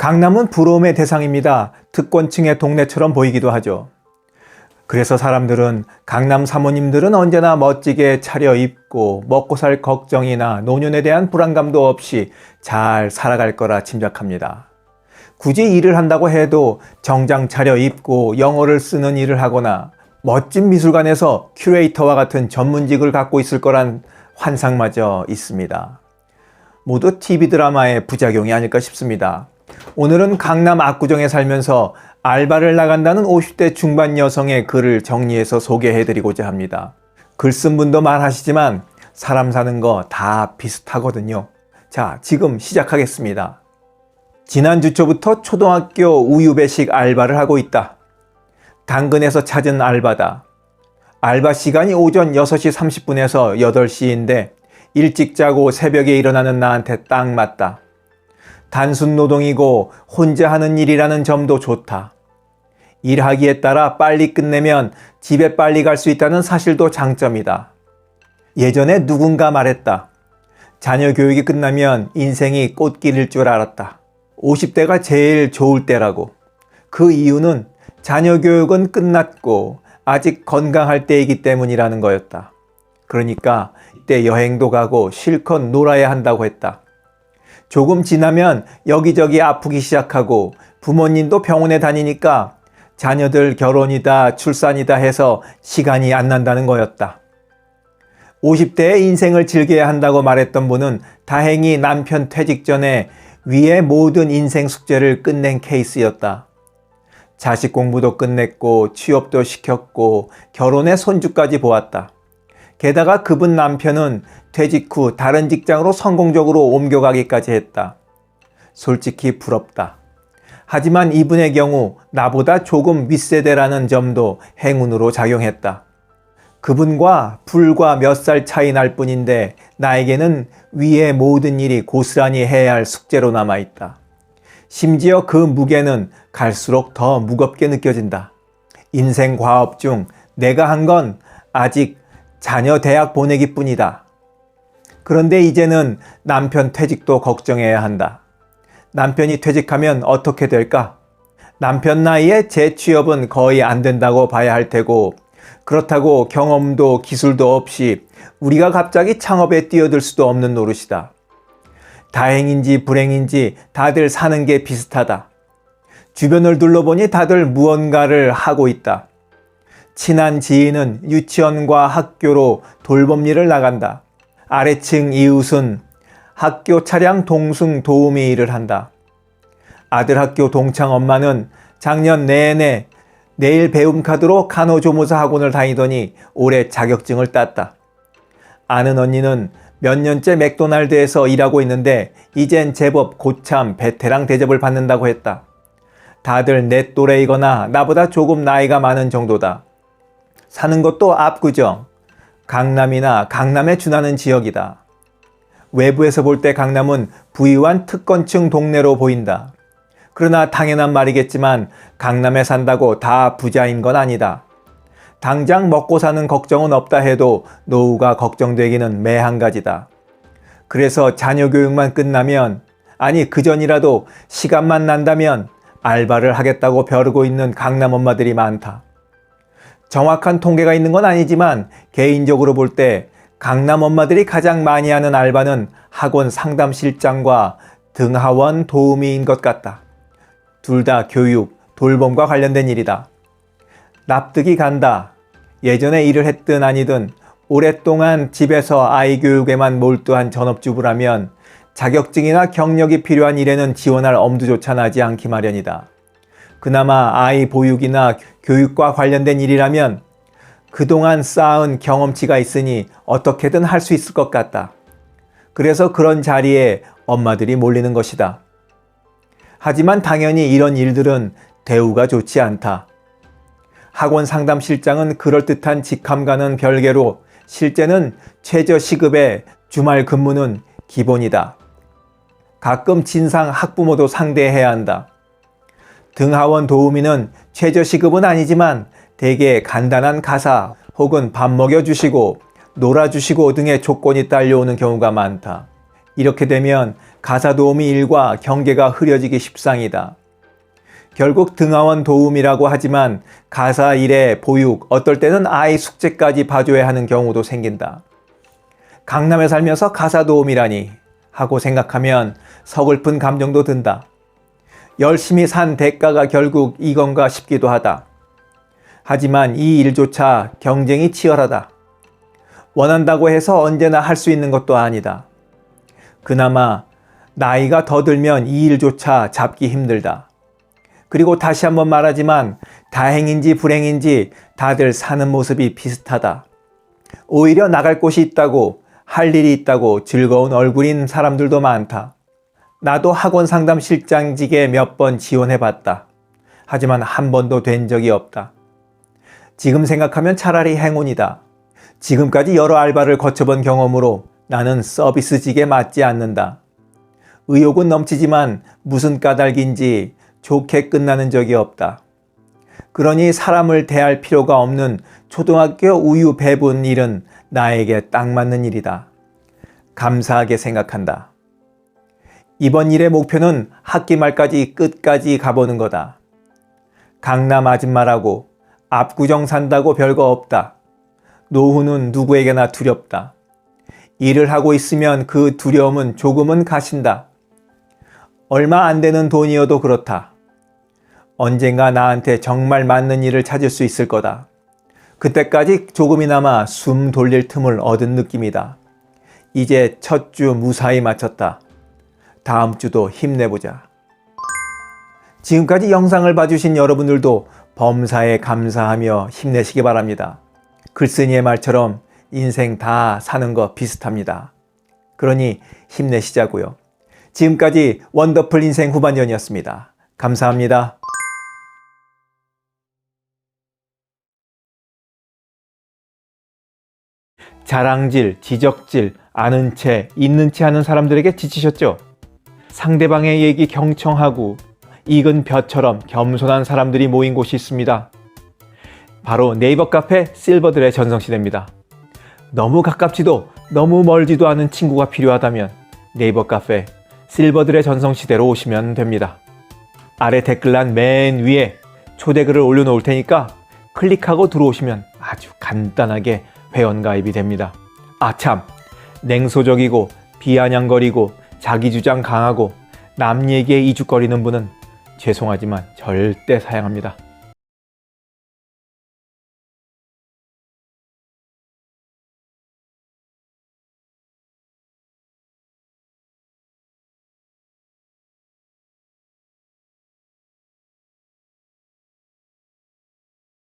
강남은 부러움의 대상입니다. 특권층의 동네처럼 보이기도 하죠. 그래서 사람들은 강남 사모님들은 언제나 멋지게 차려입고 먹고 살 걱정이나 노년에 대한 불안감도 없이 잘 살아갈 거라 짐작합니다. 굳이 일을 한다고 해도 정장 차려입고 영어를 쓰는 일을 하거나 멋진 미술관에서 큐레이터와 같은 전문직을 갖고 있을 거란 환상마저 있습니다. 모두 TV 드라마의 부작용이 아닐까 싶습니다. 오늘은 강남 압구정에 살면서 알바를 나간다는 50대 중반 여성의 글을 정리해서 소개해드리고자 합니다. 글 쓴 분도 말하시지만 사람 사는 거 다 비슷하거든요. 자, 지금 시작하겠습니다. 지난주 초부터 초등학교 우유배식 알바를 하고 있다. 당근에서 찾은 알바다. 알바 시간이 오전 6시 30분에서 8시인데 일찍 자고 새벽에 일어나는 나한테 딱 맞다. 단순 노동이고 혼자 하는 일이라는 점도 좋다. 일하기에 따라 빨리 끝내면 집에 빨리 갈 수 있다는 사실도 장점이다. 예전에 누군가 말했다. 자녀 교육이 끝나면 인생이 꽃길일 줄 알았다. 50대가 제일 좋을 때라고. 그 이유는 자녀 교육은 끝났고 아직 건강할 때이기 때문이라는 거였다. 그러니까 이때 여행도 가고 실컷 놀아야 한다고 했다. 조금 지나면 여기저기 아프기 시작하고 부모님도 병원에 다니니까 자녀들 결혼이다 출산이다 해서 시간이 안 난다는 거였다. 50대의 인생을 즐겨야 한다고 말했던 분은 다행히 남편 퇴직 전에 위의 모든 인생 숙제를 끝낸 케이스였다. 자식 공부도 끝냈고 취업도 시켰고 결혼에 손주까지 보았다. 게다가 그분 남편은 퇴직 후 다른 직장으로 성공적으로 옮겨가기까지 했다. 솔직히 부럽다. 하지만 이분의 경우 나보다 조금 윗세대라는 점도 행운으로 작용했다. 그분과 불과 몇 살 차이 날 뿐인데 나에게는 위의 모든 일이 고스란히 해야 할 숙제로 남아있다. 심지어 그 무게는 갈수록 더 무겁게 느껴진다. 인생 과업 중 내가 한 건 아직 자녀 대학 보내기 뿐이다. 그런데 이제는 남편 퇴직도 걱정해야 한다. 남편이 퇴직하면 어떻게 될까? 남편 나이에 재취업은 거의 안 된다고 봐야 할 테고 그렇다고 경험도 기술도 없이 우리가 갑자기 창업에 뛰어들 수도 없는 노릇이다. 다행인지 불행인지 다들 사는 게 비슷하다. 주변을 둘러보니 다들 무언가를 하고 있다. 친한 지인은 유치원과 학교로 돌봄 일을 나간다. 아래층 이웃은 학교 차량 동승 도우미 일을 한다. 아들 학교 동창 엄마는 작년 내내 내일 배움 카드로 간호조무사 학원을 다니더니 올해 자격증을 땄다. 아는 언니는 몇 년째 맥도날드에서 일하고 있는데 이젠 제법 고참 베테랑 대접을 받는다고 했다. 다들 내 또래이거나 나보다 조금 나이가 많은 정도다. 사는 것도 압구정, 강남이나 강남에 준하는 지역이다. 외부에서 볼 때 강남은 부유한 특권층 동네로 보인다. 그러나 당연한 말이겠지만 강남에 산다고 다 부자인 건 아니다. 당장 먹고 사는 걱정은 없다 해도 노후가 걱정되기는 매한 가지다. 그래서 자녀 교육만 끝나면, 아니 그전이라도 시간만 난다면 알바를 하겠다고 벼르고 있는 강남 엄마들이 많다. 정확한 통계가 있는 건 아니지만 개인적으로 볼 때 강남 엄마들이 가장 많이 하는 알바는 학원 상담실장과 등하원 도우미인 것 같다. 둘 다 교육, 돌봄과 관련된 일이다. 납득이 간다. 예전에 일을 했든 아니든 오랫동안 집에서 아이 교육에만 몰두한 전업주부라면 자격증이나 경력이 필요한 일에는 지원할 엄두조차 나지 않기 마련이다. 그나마 아이 보육이나 교육과 관련된 일이라면 그동안 쌓은 경험치가 있으니 어떻게든 할 수 있을 것 같다. 그래서 그런 자리에 엄마들이 몰리는 것이다. 하지만 당연히 이런 일들은 대우가 좋지 않다. 학원 상담실장은 그럴듯한 직함과는 별개로 실제는 최저 시급의 주말 근무는 기본이다. 가끔 진상 학부모도 상대해야 한다. 등하원 도우미는 최저 시급은 아니지만 대개 간단한 가사 혹은 밥 먹여주시고 놀아주시고 등의 조건이 딸려오는 경우가 많다. 이렇게 되면 가사도우미 일과 경계가 흐려지기 십상이다. 결국 등하원 도움이라고 하지만 가사 일에 보육, 어떨 때는 아이 숙제까지 봐줘야 하는 경우도 생긴다. 강남에 살면서 가사도우미라니 하고 생각하면 서글픈 감정도 든다. 열심히 산 대가가 결국 이건가 싶기도 하다. 하지만 이 일조차 경쟁이 치열하다. 원한다고 해서 언제나 할 수 있는 것도 아니다. 그나마 나이가 더 들면 이 일조차 잡기 힘들다. 그리고 다시 한번 말하지만 다행인지 불행인지 다들 사는 모습이 비슷하다. 오히려 나갈 곳이 있다고, 할 일이 있다고 즐거운 얼굴인 사람들도 많다. 나도 학원 상담 실장직에 몇 번 지원해봤다. 하지만 한 번도 된 적이 없다. 지금 생각하면 차라리 행운이다. 지금까지 여러 알바를 거쳐본 경험으로 나는 서비스직에 맞지 않는다. 의욕은 넘치지만 무슨 까닭인지 좋게 끝나는 적이 없다. 그러니 사람을 대할 필요가 없는 초등학교 우유 배분 일은 나에게 딱 맞는 일이다. 감사하게 생각한다. 이번 일의 목표는 학기 말까지 끝까지 가보는 거다. 강남 아줌마라고 압구정 산다고 별거 없다. 노후는 누구에게나 두렵다. 일을 하고 있으면 그 두려움은 조금은 가신다. 얼마 안 되는 돈이어도 그렇다. 언젠가 나한테 정말 맞는 일을 찾을 수 있을 거다. 그때까지 조금이나마 숨 돌릴 틈을 얻은 느낌이다. 이제 첫 주 무사히 마쳤다. 다음 주도 힘내보자. 지금까지 영상을 봐주신 여러분들도 범사에 감사하며 힘내시기 바랍니다. 글쓴이의 말처럼 인생 다 사는 거 비슷합니다. 그러니 힘내시자고요. 지금까지 원더풀 인생 후반전이었습니다. 감사합니다. 자랑질, 지적질, 아는 채, 있는 채 하는 사람들에게 지치셨죠? 상대방의 얘기 경청하고 익은 벼처럼 겸손한 사람들이 모인 곳이 있습니다. 바로 네이버 카페 실버들의 전성시대입니다. 너무 가깝지도 너무 멀지도 않은 친구가 필요하다면 네이버 카페 실버들의 전성시대로 오시면 됩니다. 아래 댓글란 맨 위에 초대글을 올려놓을 테니까 클릭하고 들어오시면 아주 간단하게 회원가입이 됩니다. 아참, 냉소적이고 비아냥거리고 자기주장 강하고 남 얘기에 이죽거리는 분은 죄송하지만 절대 사양합니다.